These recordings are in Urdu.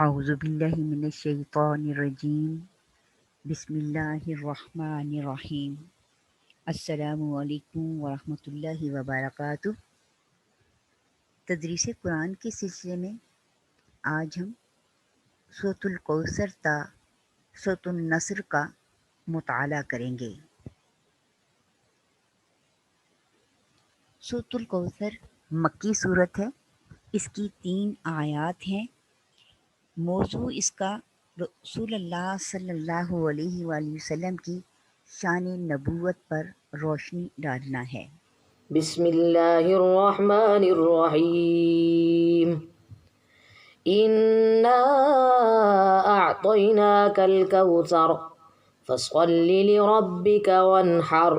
اعوذ باللہ من الشیطان الرجیم بسم اللہ الرحمن الرحیم السلام علیکم ورحمۃ اللہ وبرکاتہ۔ تدریس قرآن کے سلسلے میں آج ہم سورۃ الکوثر تا سورۃ النصر کا مطالعہ کریں گے۔ سورۃ الکوثر مکی صورت ہے، اس کی 3 آیات ہیں۔ موضوع اس کا رسول اللہ صلی اللہ علیہ وآلہ وسلم کی شان نبوت پر روشنی ڈالنا ہے۔ بسم اللہ الرحمن الرحیم انا اعطیناک الکوثر فصل لربک وانحر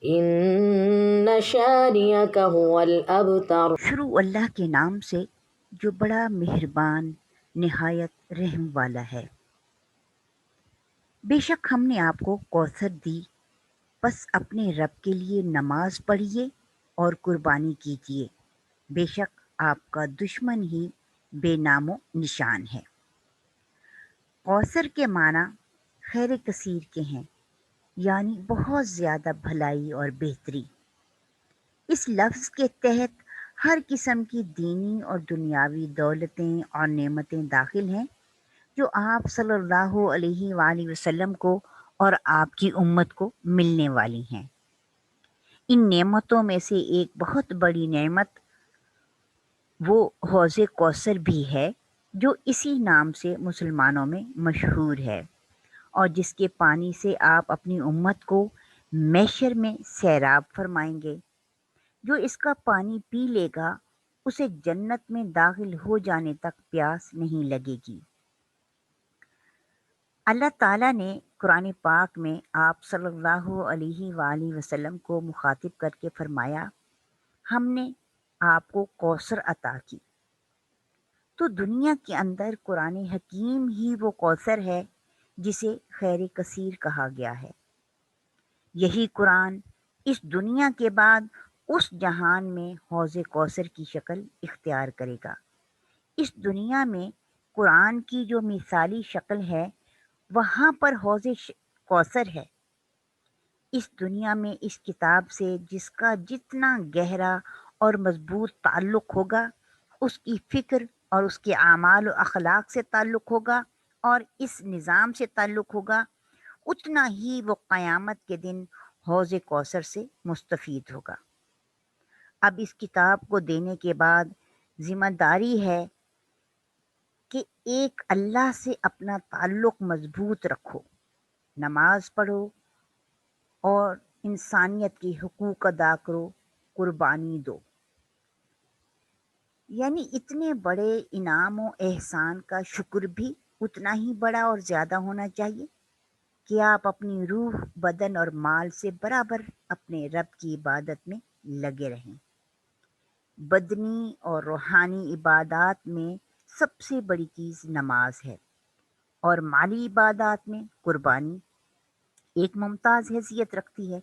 ان شانئک هو الابتر۔ شروع اللہ کے نام سے جو بڑا مہربان نہایت رحم والا ہے۔ بے شک ہم نے آپ کو کوثر دی، پس اپنے رب کے لیے نماز پڑھیے اور قربانی کیجیے، بے شک آپ کا دشمن ہی بے نام و نشان ہے۔ کوثر کے معنی خیر کثیر کے ہیں، یعنی بہت زیادہ بھلائی اور بہتری۔ اس لفظ کے تحت ہر قسم کی دینی اور دنیاوی دولتیں اور نعمتیں داخل ہیں جو آپ صلی اللہ علیہ وآلہ وسلم کو اور آپ کی امت کو ملنے والی ہیں۔ ان نعمتوں میں سے ایک بہت بڑی نعمت وہ حوض کوثر بھی ہے جو اسی نام سے مسلمانوں میں مشہور ہے، اور جس کے پانی سے آپ اپنی امت کو محشر میں سیراب فرمائیں گے۔ جو اس کا پانی پی لے گا اسے جنت میں داخل ہو جانے تک پیاس نہیں لگے گی۔ اللہ تعالیٰ نے قرآن پاک میں آپ صلی اللہ علیہ وآلہ وسلم کو مخاطب کر کے فرمایا، ہم نے آپ کو کوثر عطا کی۔ تو دنیا کے اندر قرآن حکیم ہی وہ کوثر ہے جسے خیر کثیر کہا گیا ہے۔ یہی قرآن اس دنیا کے بعد اس جہان میں حوض کوثر کی شکل اختیار کرے گا۔ اس دنیا میں قرآن کی جو مثالی شکل ہے وہاں پر حوض کوثر ہے۔ اس دنیا میں اس کتاب سے جس کا جتنا گہرا اور مضبوط تعلق ہوگا، اس کی فکر اور اس کے اعمال و اخلاق سے تعلق ہوگا اور اس نظام سے تعلق ہوگا، اتنا ہی وہ قیامت کے دن حوض کوثر سے مستفید ہوگا۔ اب اس کتاب کو دینے کے بعد ذمہ داری ہے کہ ایک اللہ سے اپنا تعلق مضبوط رکھو، نماز پڑھو اور انسانیت کی حقوق ادا کرو، قربانی دو۔ یعنی اتنے بڑے انعام و احسان کا شکر بھی اتنا ہی بڑا اور زیادہ ہونا چاہیے کہ آپ اپنی روح، بدن اور مال سے برابر اپنے رب کی عبادت میں لگے رہیں۔ بدنی اور روحانی عبادات میں سب سے بڑی چیز نماز ہے، اور مالی عبادات میں قربانی ایک ممتاز حیثیت رکھتی ہے،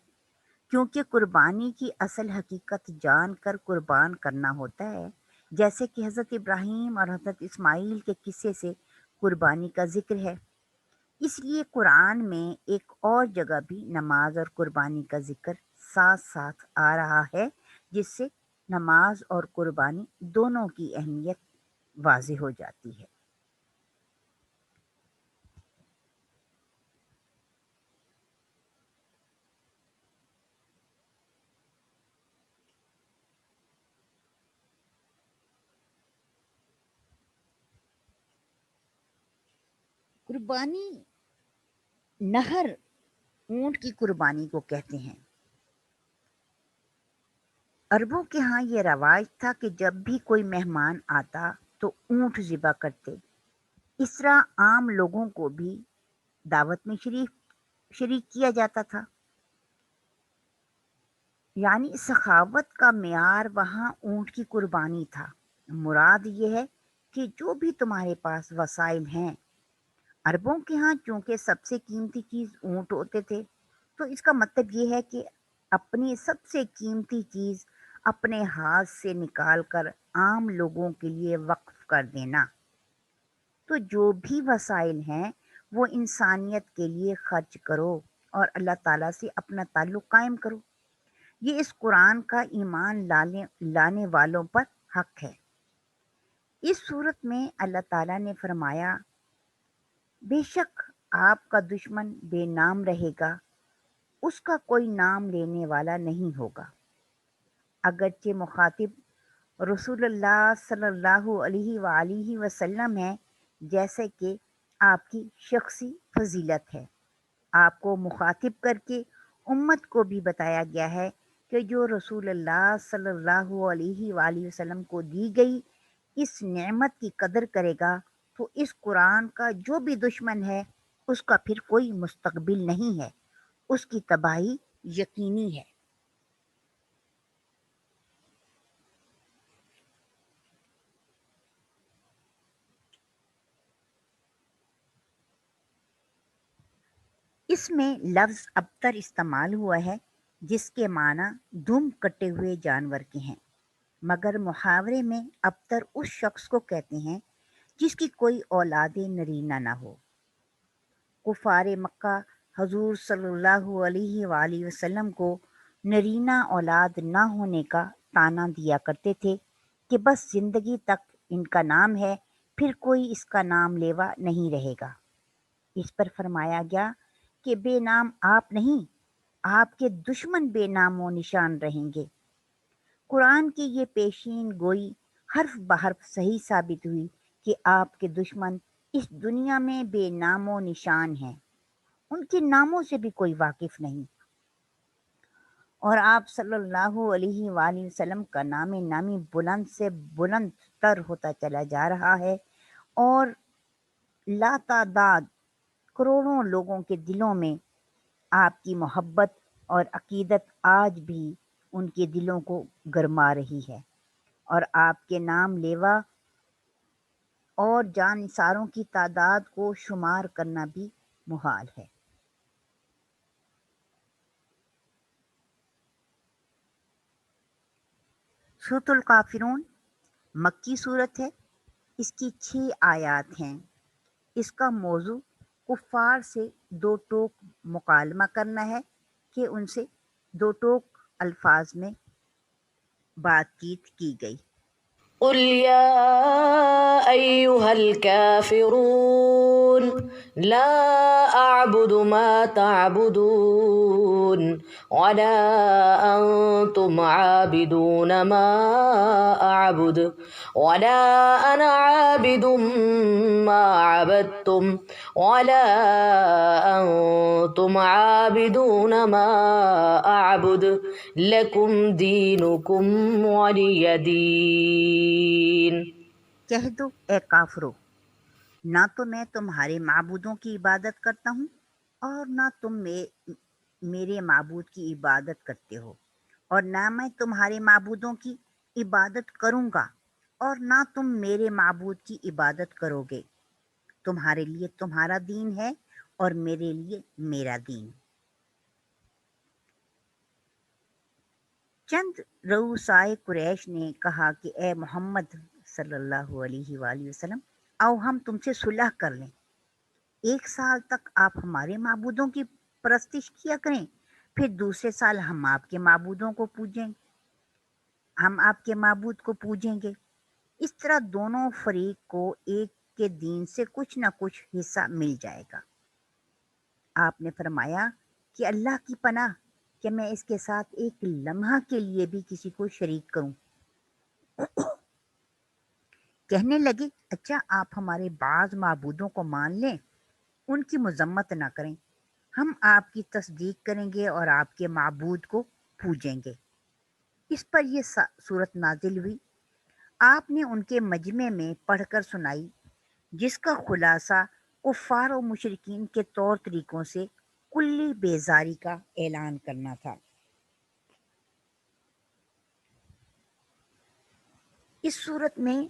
کیونکہ قربانی کی اصل حقیقت جان کر قربان کرنا ہوتا ہے، جیسے کہ حضرت ابراہیم اور حضرت اسماعیل کے قصے سے قربانی کا ذکر ہے۔ اس لیے قرآن میں ایک اور جگہ بھی نماز اور قربانی کا ذکر ساتھ ساتھ آ رہا ہے، جس سے نماز اور قربانی دونوں کی اہمیت واضح ہو جاتی ہے۔ قربانی نہر اونٹ کی قربانی کو کہتے ہیں۔ عربوں کے ہاں یہ رواج تھا کہ جب بھی کوئی مہمان آتا تو اونٹ ذبح کرتے۔ اس طرح عام لوگوں کو بھی دعوت میں شریک کیا جاتا تھا۔ یعنی سخاوت کا معیار وہاں اونٹ کی قربانی تھا۔ مراد یہ ہے کہ جو بھی تمہارے پاس وسائل ہیں، عربوں کے ہاں چونکہ سب سے قیمتی چیز اونٹ ہوتے تھے، تو اس کا مطلب یہ ہے کہ اپنی سب سے قیمتی چیز اپنے ہاتھ سے نکال کر عام لوگوں کے لیے وقف کر دینا۔ تو جو بھی وسائل ہیں وہ انسانیت کے لیے خرچ کرو اور اللہ تعالیٰ سے اپنا تعلق قائم کرو۔ یہ اس قرآن کا ایمان لانے والوں پر حق ہے۔ اس صورت میں اللہ تعالیٰ نے فرمایا، بے شک آپ کا دشمن بے نام رہے گا، اس کا کوئی نام لینے والا نہیں ہوگا۔ اگرچہ مخاطب رسول اللہ صلی اللہ علیہ وآلہ وسلم ہے، جیسے کہ آپ کی شخصی فضیلت ہے، آپ کو مخاطب کر کے امت کو بھی بتایا گیا ہے کہ جو رسول اللہ صلی اللہ علیہ وآلہ وسلم کو دی گئی اس نعمت کی قدر کرے گا تو اس قرآن کا جو بھی دشمن ہے اس کا پھر کوئی مستقبل نہیں ہے، اس کی تباہی یقینی ہے۔ اس میں لفظ ابتر استعمال ہوا ہے جس کے معنی دم کٹے ہوئے جانور کے ہیں، مگر محاورے میں ابتر اس شخص کو کہتے ہیں جس کی کوئی اولاد نرینہ نہ ہو۔ کفار مکہ حضور صلی اللہ علیہ وآلہ وسلم کو نرینہ اولاد نہ ہونے کا طعنہ دیا کرتے تھے کہ بس زندگی تک ان کا نام ہے، پھر کوئی اس کا نام لیوا نہیں رہے گا۔ اس پر فرمایا گیا کہ بے نام آپ نہیں، آپ کے دشمن بے نام و نشان رہیں گے۔ قرآن کی یہ پیشین گوئی حرف بحرف صحیح ثابت ہوئی کہ آپ کے دشمن اس دنیا میں بے نام و نشان ہیں، ان کے ناموں سے بھی کوئی واقف نہیں، اور آپ صلی اللہ علیہ وآلہ وسلم کا نام نامی بلند سے بلند تر ہوتا چلا جا رہا ہے، اور لاتعداد کروڑوں لوگوں کے دلوں میں آپ کی محبت اور عقیدت آج بھی ان کے دلوں کو گرما رہی ہے، اور آپ کے نام لیوا اور جان نثاروں کی تعداد کو شمار کرنا بھی محال ہے۔ سورۃ الکافرون مکی صورت ہے، اس کی 6 آیات ہیں۔ اس کا موضوع کفار سے دو ٹوک مکالمہ کرنا ہے کہ ان سے دو ٹوک الفاظ میں بات چیت کی گئی۔ قل يا أيها الكافرون لا أعبد ما تعبدون ولا أنتم عابدون ما أعبد ولا أنا عابد ما عبدتم ولا أنتم عابدون ما أعبد لكم دينكم ولي دين۔ کہہ دو اے کافرو، نہ تو میں تمہارے معبودوں کی عبادت کرتا ہوں اور نہ تم میرے معبود کی عبادت کرتے ہو، اور نہ میں تمہارے معبودوں کی عبادت کروں گا اور نہ تم میرے معبود کی عبادت کرو گے۔ تمہارے لیے تمہارا دین ہے اور میرے لیے میرا دین۔ چند رؤسائے قریش نے کہا کہ اے محمد صلی اللہ علیہ وآلہ وسلم، آؤ ہم تم سے صلح کر لیں، 1 سال تک آپ ہمارے معبودوں کی پرستش کیا کریں، پھر دوسرے سال ہم آپ کے معبودوں کو پوجیں، ہم آپ کے معبود کو پوجیں گے۔ اس طرح دونوں فریق کو ایک کے دین سے کچھ نہ کچھ حصہ مل جائے گا۔ آپ نے فرمایا کہ اللہ کی پناہ کہ میں اس کے ساتھ ایک لمحہ کے لیے بھی کسی کو شریک کروں۔ کہنے لگے اچھا آپ ہمارے بعض معبودوں کو مان لیں، ان کی مذمت نہ کریں، ہم آپ کی تصدیق کریں گے اور آپ کے معبود کو پوجیں گے۔ اس پر یہ صورت نازل ہوئی، آپ نے ان کے مجمع میں پڑھ کر سنائی، جس کا خلاصہ کفار و مشرکین کے طور طریقوں سے کلی بیزاری کا اعلان کرنا تھا۔ اس صورت میں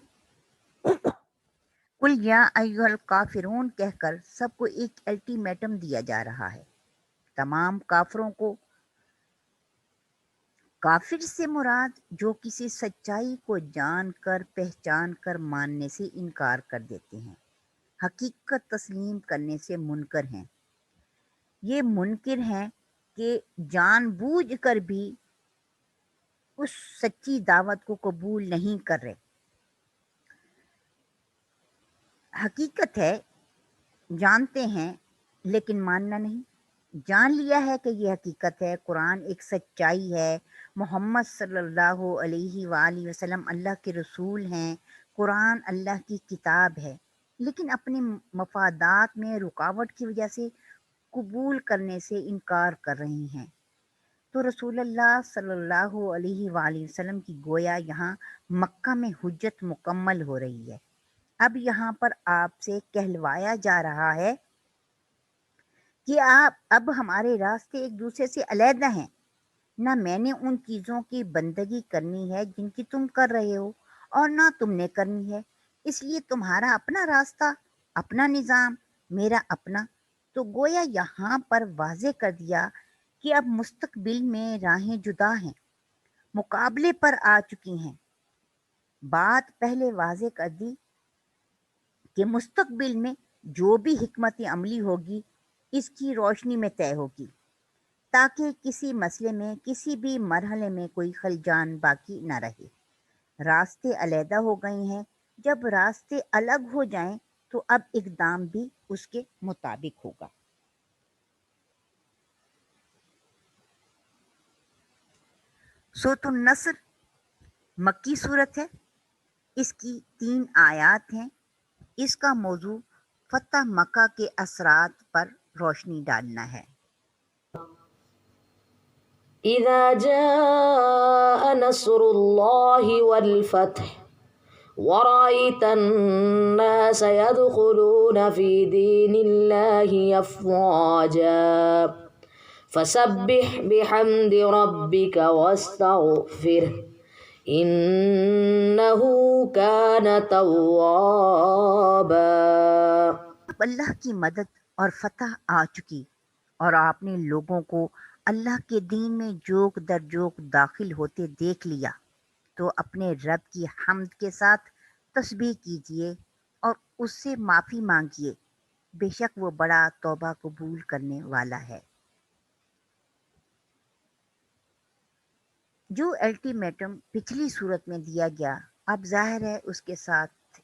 قل یا ایھا الکافرون کہہ کر سب کو ایک الٹیمیٹم دیا جا رہا ہے۔ تمام کافروں کو، کافر سے مراد جو کسی سچائی کو جان کر پہچان کر ماننے سے انکار کر دیتے ہیں، حقیقت تسلیم کرنے سے منکر ہیں۔ یہ منکر ہیں کہ جان بوجھ کر بھی اس سچی دعوت کو قبول نہیں کر رہے۔ حقیقت ہے، جانتے ہیں لیکن ماننا نہیں۔ جان لیا ہے کہ یہ حقیقت ہے، قرآن ایک سچائی ہے، محمد صلی اللہ علیہ وآلہ وسلم اللہ کے رسول ہیں، قرآن اللہ کی کتاب ہے، لیکن اپنے مفادات میں رکاوٹ کی وجہ سے قبول کرنے سے انکار کر رہی ہیں۔ تو رسول اللہ صلی اللہ علیہ وآلہ وسلم کی گویا یہاں مکہ میں حجت مکمل ہو رہی ہے۔ اب یہاں پر آپ سے کہلوایا جا رہا ہے کہ آپ اب ہمارے راستے ایک دوسرے سے علیحدہ ہیں، نہ میں نے ان چیزوں کی بندگی کرنی ہے جن کی تم کر رہے ہو، اور نہ تم نے کرنی ہے، اس لیے تمہارا اپنا راستہ، اپنا نظام، میرا اپنا۔ تو گویا یہاں پر واضح کر دیا کہ اب مستقبل میں راہیں جدا ہیں، مقابلے پر آ چکی ہیں۔ بات پہلے واضح کر دی کہ مستقبل میں جو بھی حکمت عملی ہوگی اس کی روشنی میں طے ہوگی، تاکہ کسی مسئلے میں کسی بھی مرحلے میں کوئی خلجان باقی نہ رہے۔ راستے علیحدہ ہو گئے ہیں، جب راستے الگ ہو جائیں تو اب اقدام بھی اس کے مطابق ہوگا۔ سورۃ النصر مکی صورت ہے، اس کی 3 آیات ہیں۔ اس کا موضوع فتح مکہ کے اثرات پر روشنی ڈالنا ہے۔ إذا جاء نصر الله والفتح ورأيت الناس يدخلون في دين الله أفواجا فسبح بحمد ربك واستغفره إنه كان توابا۔ اب اللہ کی مدد اور فتح آ چکی اور آپ نے لوگوں کو اللہ کے دین میں جوک در جوک داخل ہوتے دیکھ لیا تو اپنے رب کی حمد کے ساتھ تسبیح کیجیے اور اس سے معافی مانگیے، بے شک وہ بڑا توبہ قبول کرنے والا ہے۔ جو الٹیمیٹم پچھلی صورت میں دیا گیا، اب ظاہر ہے اس کے ساتھ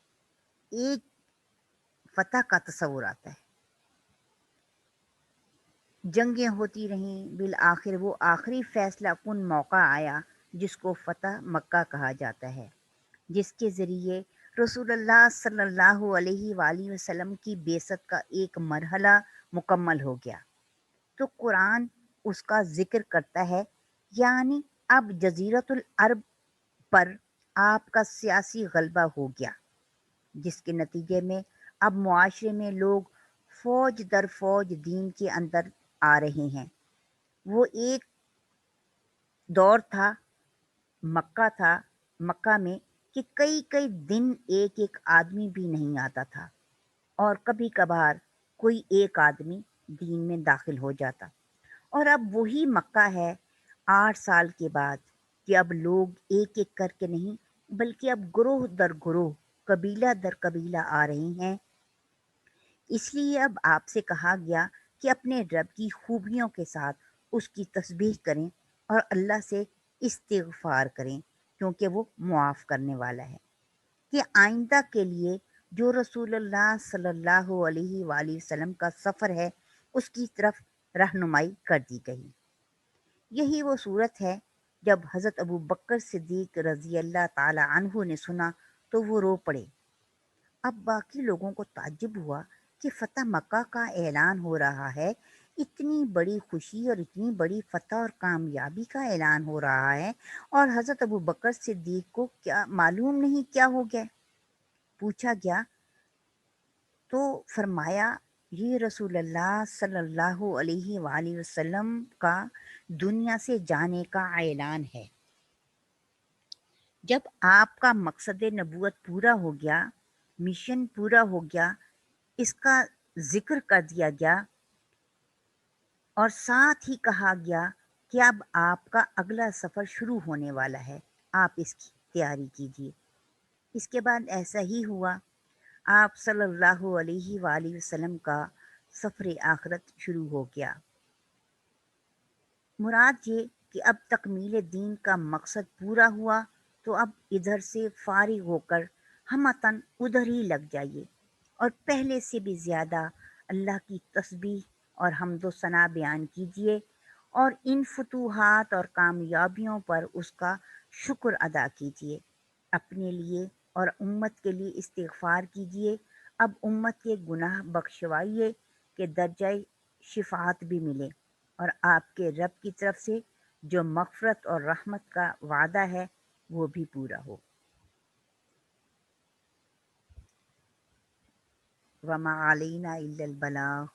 ایک فتح کا تصور آتا ہے۔ جنگیں ہوتی رہیں، بالآخر وہ آخری فیصلہ کن موقع آیا جس کو فتح مکہ کہا جاتا ہے، جس کے ذریعے رسول اللہ صلی اللہ علیہ وآلہ وسلم کی بعثت کا ایک مرحلہ مکمل ہو گیا۔ تو قرآن اس کا ذکر کرتا ہے، یعنی اب جزیرۃ العرب پر آپ کا سیاسی غلبہ ہو گیا، جس کے نتیجے میں اب معاشرے میں لوگ فوج در فوج دین کے اندر آ رہے ہیں۔ وہ ایک دور تھا، مکہ میں کہ کئی کئی دن ایک ایک آدمی بھی نہیں آتا تھا، اور کبھی کبھار کوئی ایک آدمی دین میں داخل ہو جاتا۔ اور اب وہی مکہ ہے 8 سال کے بعد کہ اب لوگ ایک ایک کر کے نہیں بلکہ اب گروہ در گروہ، قبیلہ در قبیلہ آ رہے ہیں۔ اس لیے اب آپ سے کہا گیا کہ اپنے رب کی خوبیوں کے ساتھ اس کی تسبیح کریں اور اللہ سے استغفار کریں، کیونکہ وہ معاف کرنے والا ہے، کہ آئندہ کے لیے جو رسول اللہ صلی اللہ علیہ وآلہ وسلم کا سفر ہے اس کی طرف رہنمائی کر دی گئی۔ یہی وہ صورت ہے جب حضرت ابو بکر صدیق رضی اللہ تعالی عنہ نے سنا تو وہ رو پڑے۔ اب باقی لوگوں کو تعجب ہوا کہ فتح مکہ کا اعلان ہو رہا ہے، اتنی بڑی خوشی اور اتنی بڑی فتح اور کامیابی کا اعلان ہو رہا ہے، اور حضرت ابو بکر صدیق کو کیا معلوم نہیں کیا ہو گیا؟ پوچھا گیا تو فرمایا یہ رسول اللہ صلی اللہ علیہ وآلہ وسلم کا دنیا سے جانے کا اعلان ہے۔ جب آپ کا مقصد نبوت پورا ہو گیا، مشن پورا ہو گیا، اس کا ذکر کر دیا گیا اور ساتھ ہی کہا گیا کہ اب آپ کا اگلا سفر شروع ہونے والا ہے، آپ اس کی تیاری کیجیے۔ اس کے بعد ایسا ہی ہوا، آپ صلی اللہ علیہ وآلہ وسلم کا سفر آخرت شروع ہو گیا۔ مراد یہ کہ اب تکمیل دین کا مقصد پورا ہوا تو اب ادھر سے فارغ ہو کر ہمتاً ادھر ہی لگ جائیے اور پہلے سے بھی زیادہ اللہ کی تسبیح اور حمد و ثنا بیان کیجیے اور ان فتوحات اور کامیابیوں پر اس کا شکر ادا کیجیے۔ اپنے لیے اور امت کے لیے استغفار کیجیے۔ اب امت کے گناہ بخشوائیے کہ درجہ شفاعت بھی ملے اور آپ کے رب کی طرف سے جو مغفرت اور رحمت کا وعدہ ہے وہ بھی پورا ہو۔ وما علینا الا البلاغ۔